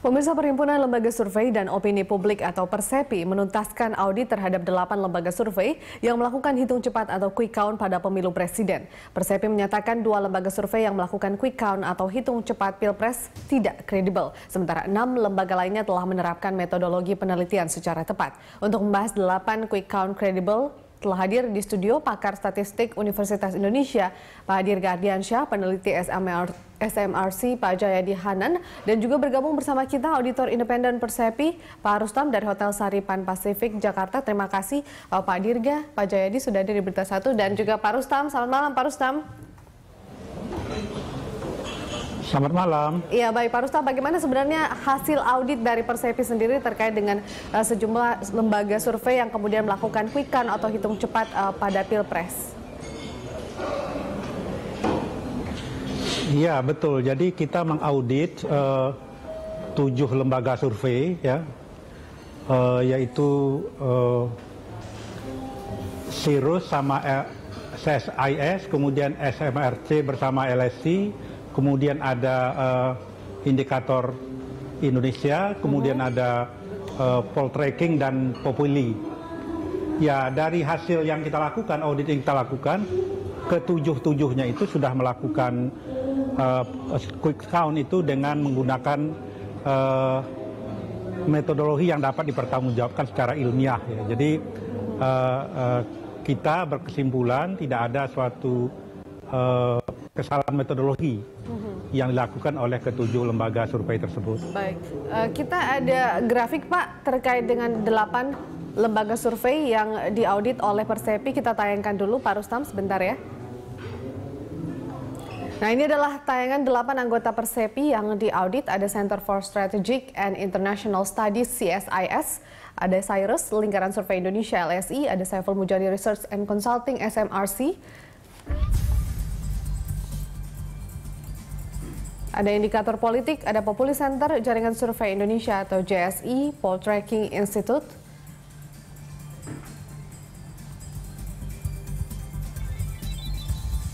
Pemirsa, Perhimpunan Lembaga Survei dan Opini Publik atau Persepi menuntaskan audit terhadap 8 lembaga survei yang melakukan hitung cepat atau quick count pada pemilu presiden. Persepi menyatakan 2 lembaga survei yang melakukan quick count atau hitung cepat pilpres tidak kredibel. Sementara 6 lembaga lainnya telah menerapkan metodologi penelitian secara tepat. Untuk membahas 8 quick count kredibel, telah hadir di studio pakar statistik Universitas Indonesia, Pak Dirga Ardiansyah, peneliti SMRC Pak Jayadi Hanan, dan juga bergabung bersama kita auditor independen Persepi, Pak Rustam dari Hotel Saripan Pasifik, Jakarta. Terima kasih Pak Dirga, Pak Jayadi sudah hadir di Berita Satu, dan juga Pak Rustam. Selamat malam Pak Rustam. Selamat malam. Ya, baik Pak Rustam, bagaimana sebenarnya hasil audit dari Persepi sendiri terkait dengan sejumlah lembaga survei yang kemudian melakukan quick count atau hitung cepat pada Pilpres? Iya, betul. Jadi kita mengaudit 7 lembaga survei, ya, yaitu Sirus sama CSIS, kemudian SMRC bersama LSI, kemudian ada Indikator Indonesia, kemudian ada Poltreking dan Populi. Ya, dari hasil yang kita lakukan, audit yang kita lakukan, ketujuh-tujuhnya itu sudah melakukan quick count itu dengan menggunakan metodologi yang dapat dipertanggungjawabkan secara ilmiah. Ya. Jadi kita berkesimpulan tidak ada suatu kesalahan metodologi yang dilakukan oleh ketujuh lembaga survei tersebut. Baik, kita ada grafik Pak terkait dengan 8 lembaga survei yang diaudit oleh Persepi. Kita tayangkan dulu Pak Rustam sebentar ya. Nah, ini adalah tayangan 8 anggota Persepi yang diaudit. Ada Center for Strategic and International Studies CSIS, ada Cyrus Lingkaran Survei Indonesia LSI, ada Saiful Mujani Research and Consulting SMRC, ada Indikator Politik, ada Populi Center, Jaringan Survei Indonesia atau JSI, Poltreking Institute.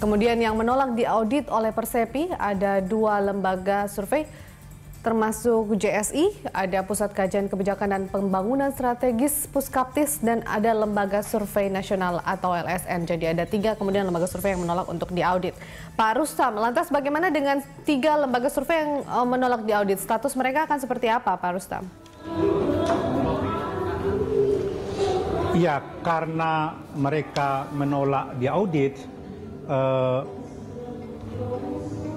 Kemudian yang menolak diaudit oleh Persepi ada 2 lembaga survei, termasuk JSI, ada Pusat Kajian Kebijakan dan Pembangunan Strategis Puskaptis, dan ada Lembaga Survei Nasional atau LSN. Jadi ada 3 kemudian lembaga survei yang menolak untuk diaudit. Pak Rustam, lantas bagaimana dengan 3 lembaga survei yang menolak diaudit? Status mereka akan seperti apa, Pak Rustam? Iya, karena mereka menolak diaudit,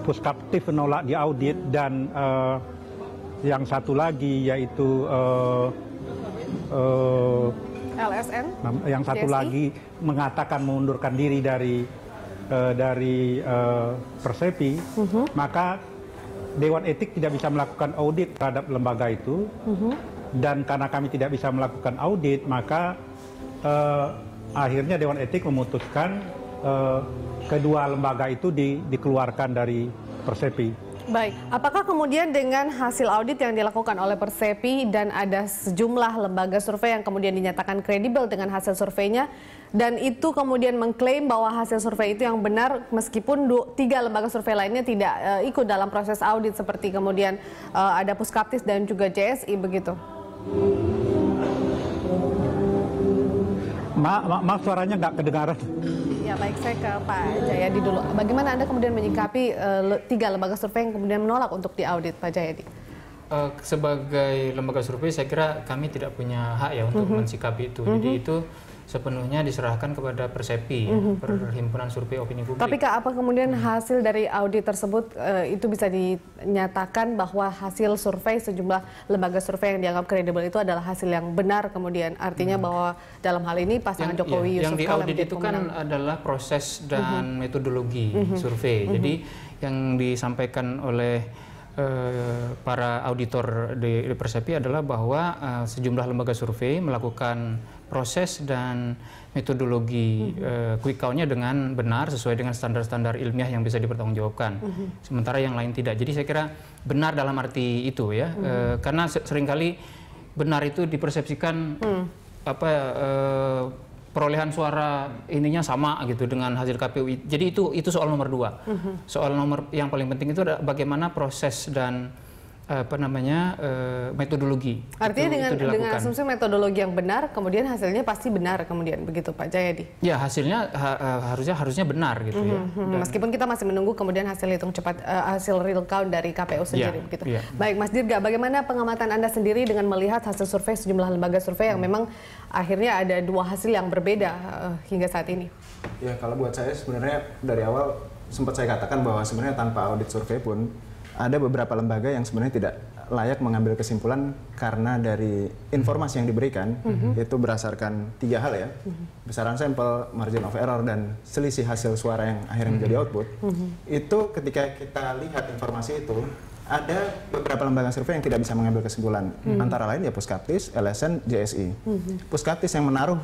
Puskaptif menolak diaudit, dan yang satu lagi yaitu LSN, yang satu JSI lagi mengatakan mengundurkan diri dari Persepi, maka Dewan Etik tidak bisa melakukan audit terhadap lembaga itu, dan karena kami tidak bisa melakukan audit, maka akhirnya Dewan Etik memutuskan kedua lembaga itu dikeluarkan dari Persepi. Baik, apakah kemudian dengan hasil audit yang dilakukan oleh Persepi dan ada sejumlah lembaga survei yang kemudian dinyatakan kredibel dengan hasil surveinya, dan itu kemudian mengklaim bahwa hasil survei itu yang benar meskipun 3 lembaga survei lainnya tidak ikut dalam proses audit, seperti kemudian ada Puskaptis dan juga JSI begitu? Maaf, suaranya nggak kedengaran. Ya, baik, saya ke Pak Jayadi dulu. Bagaimana Anda kemudian menyikapi 3 lembaga survei yang kemudian menolak untuk diaudit, Pak Jayadi? Sebagai lembaga survei, saya kira kami tidak punya hak ya untuk mensikapi itu. Jadi itu sepenuhnya diserahkan kepada Persepi, ya, Perhimpunan Survei Opini Publik. Tapi apa kemudian hasil dari audit tersebut itu bisa dinyatakan bahwa hasil survei sejumlah lembaga survei yang dianggap kredibel itu adalah hasil yang benar, kemudian artinya bahwa dalam hal ini pasangan Jokowi Yusuf Kala yang diaudit itu kan adalah proses dan metodologi survei. Jadi yang disampaikan oleh para auditor di Persepi adalah bahwa sejumlah lembaga survei melakukan proses dan metodologi quick count-nya dengan benar sesuai dengan standar-standar ilmiah yang bisa dipertanggungjawabkan. Sementara yang lain tidak. Jadi saya kira benar dalam arti itu ya, karena seringkali benar itu dipersepsikan perolehan suara ininya sama gitu dengan hasil KPU. Jadi itu soal nomor 2. Soal nomor yang paling penting itu adalah bagaimana proses dan metodologi. Artinya dengan asumsi metodologi yang benar, kemudian hasilnya pasti benar kemudian, begitu Pak Jayadi? Ya, hasilnya harusnya benar gitu ya. Meskipun kita masih menunggu kemudian hasil hitung cepat, hasil real count dari KPU sendiri, begitu. Baik, Mas Dirga, bagaimana pengamatan Anda sendiri dengan melihat hasil survei sejumlah lembaga survei yang memang akhirnya ada dua hasil yang berbeda hingga saat ini? Ya, kalau buat saya sebenarnya dari awal sempat saya katakan bahwa sebenarnya tanpa audit survei pun ada beberapa lembaga yang sebenarnya tidak layak mengambil kesimpulan karena dari informasi yang diberikan itu berdasarkan 3 hal ya, besaran sampel, margin of error, dan selisih hasil suara yang akhirnya menjadi output. Itu ketika kita lihat informasi itu, ada beberapa lembaga survei yang tidak bisa mengambil kesimpulan, antara lain ya Puskaptis, LSN, JSI. Puskaptis yang menaruh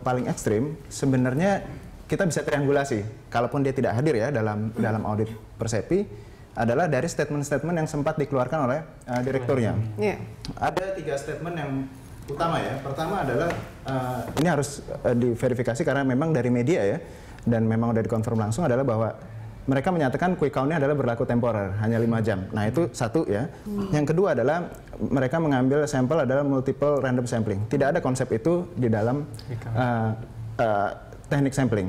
paling ekstrim, sebenarnya kita bisa triangulasi, kalaupun dia tidak hadir ya dalam audit Persepi, adalah dari statement-statement yang sempat dikeluarkan oleh direkturnya. Ada 3 statement yang utama ya. Pertama adalah, ini harus diverifikasi karena memang dari media ya, dan memang sudah dikonfirm langsung, adalah bahwa mereka menyatakan quick count-nya adalah berlaku temporer, hanya 5 jam. Nah itu satu ya. Yang kedua adalah mereka mengambil sampel adalah multiple random sampling. Tidak ada konsep itu di dalam teknik sampling,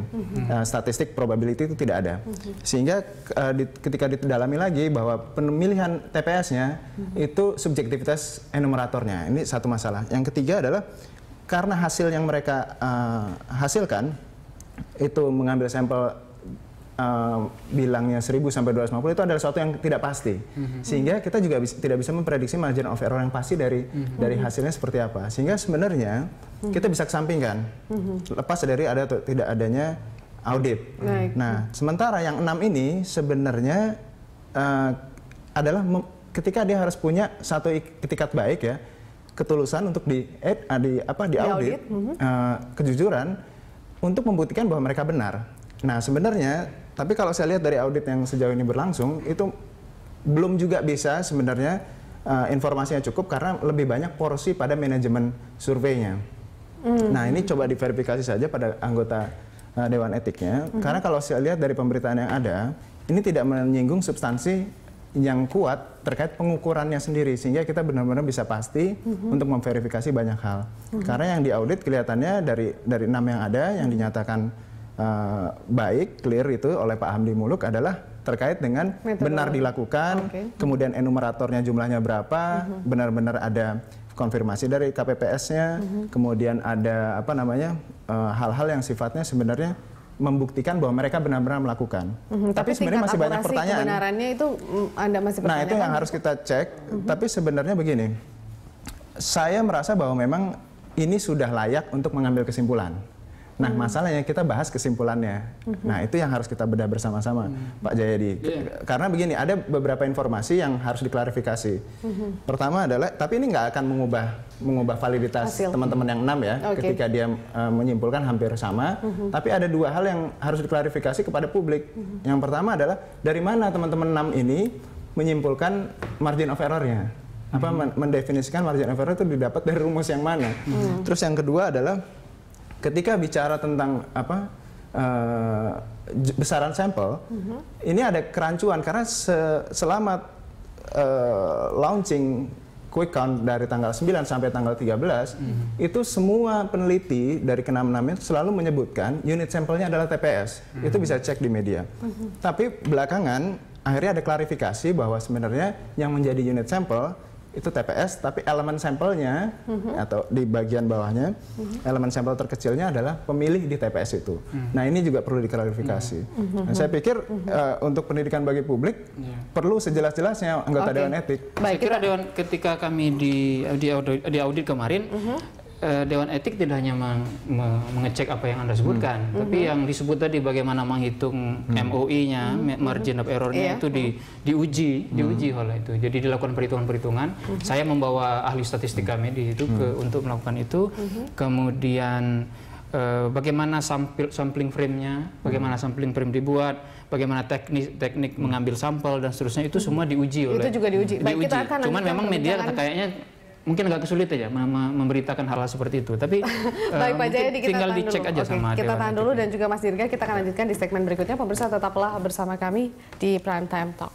statistik probability itu tidak ada. Sehingga ketika didalami lagi bahwa pemilihan TPS-nya itu subjektivitas enumeratornya, ini satu masalah. Yang ketiga adalah karena hasil yang mereka hasilkan itu mengambil sampel bilangnya 1000 sampai 250 itu adalah sesuatu yang tidak pasti, sehingga kita juga tidak bisa memprediksi margin of error yang pasti dari hasilnya seperti apa. Sehingga sebenarnya kita bisa kesampingkan lepas dari ada atau tidak adanya audit. Nah, sementara yang 6 ini sebenarnya adalah ketika dia harus punya satu etikat baik ya, ketulusan untuk di audit, kejujuran untuk membuktikan bahwa mereka benar. Nah, sebenarnya tapi kalau saya lihat dari audit yang sejauh ini berlangsung, itu belum juga bisa sebenarnya informasinya cukup karena lebih banyak porsi pada manajemen surveinya. Nah, ini coba diverifikasi saja pada anggota Dewan Etiknya, karena kalau saya lihat dari pemberitaan yang ada, ini tidak menyinggung substansi yang kuat terkait pengukurannya sendiri, sehingga kita benar-benar bisa pasti untuk memverifikasi banyak hal. Karena yang diaudit kelihatannya dari 6 yang ada, yang dinyatakan baik, clear itu oleh Pak Hamdi Muluk adalah terkait dengan benar dilakukan, kemudian enumeratornya jumlahnya berapa, benar-benar ada konfirmasi dari KPPS-nya, kemudian ada hal-hal yang sifatnya sebenarnya membuktikan bahwa mereka benar-benar melakukan. Tapi sebenarnya masih banyak pertanyaan. Kebenarannya itu Anda masih pertanyakan. Nah, itu yang harus kita cek. Tapi sebenarnya begini, saya merasa bahwa memang ini sudah layak untuk mengambil kesimpulan. Nah, masalahnya kita bahas kesimpulannya. Nah, itu yang harus kita bedah bersama-sama, Pak Jayadi. Karena begini, ada beberapa informasi yang harus diklarifikasi. Pertama adalah, tapi ini nggak akan mengubah validitas teman-teman yang 6 ya, ketika dia menyimpulkan hampir sama. Tapi ada 2 hal yang harus diklarifikasi kepada publik. Yang pertama adalah, dari mana teman-teman 6 ini menyimpulkan margin of error-nya? Mendefinisikan margin of error itu didapat dari rumus yang mana? Terus yang kedua adalah, ketika bicara tentang besaran sampel, ini ada kerancuan karena selama launching quick count dari tanggal 9 sampai tanggal 13, itu semua peneliti dari ke-6 selalu menyebutkan unit sampelnya adalah TPS. Itu bisa cek di media. Tapi belakangan akhirnya ada klarifikasi bahwa sebenarnya yang menjadi unit sampel itu TPS, tapi elemen sampelnya atau di bagian bawahnya, elemen sampel terkecilnya adalah pemilih di TPS itu. Nah, ini juga perlu diklarifikasi. Nah, saya pikir untuk pendidikan bagi publik perlu sejelas-jelasnya anggota Dewan Etik. Saya kira ketika kami di audit kemarin, Dewan Etik tidak hanya mengecek apa yang Anda sebutkan, tapi yang disebut tadi bagaimana menghitung MOI-nya, margin of error-nya itu diuji oleh itu. Jadi dilakukan perhitungan-perhitungan. Saya membawa ahli statistik kami di itu untuk melakukan itu. Kemudian bagaimana sampling frame-nya, bagaimana sampling frame dibuat, bagaimana teknik mengambil sampel dan seterusnya, itu semua diuji oleh. Itu juga diuji. Baik, kita akan cuman memang media kayaknya mungkin agak kesulit aja memberitakan hal-hal seperti itu. Tapi baik, Pak Jayadi, kita tinggal dicek aja sama kita tahan dulu, dan juga Mas Dirga, kita akan lanjutkan di segmen berikutnya. Pemirsa, tetaplah bersama kami di Prime Time Talk.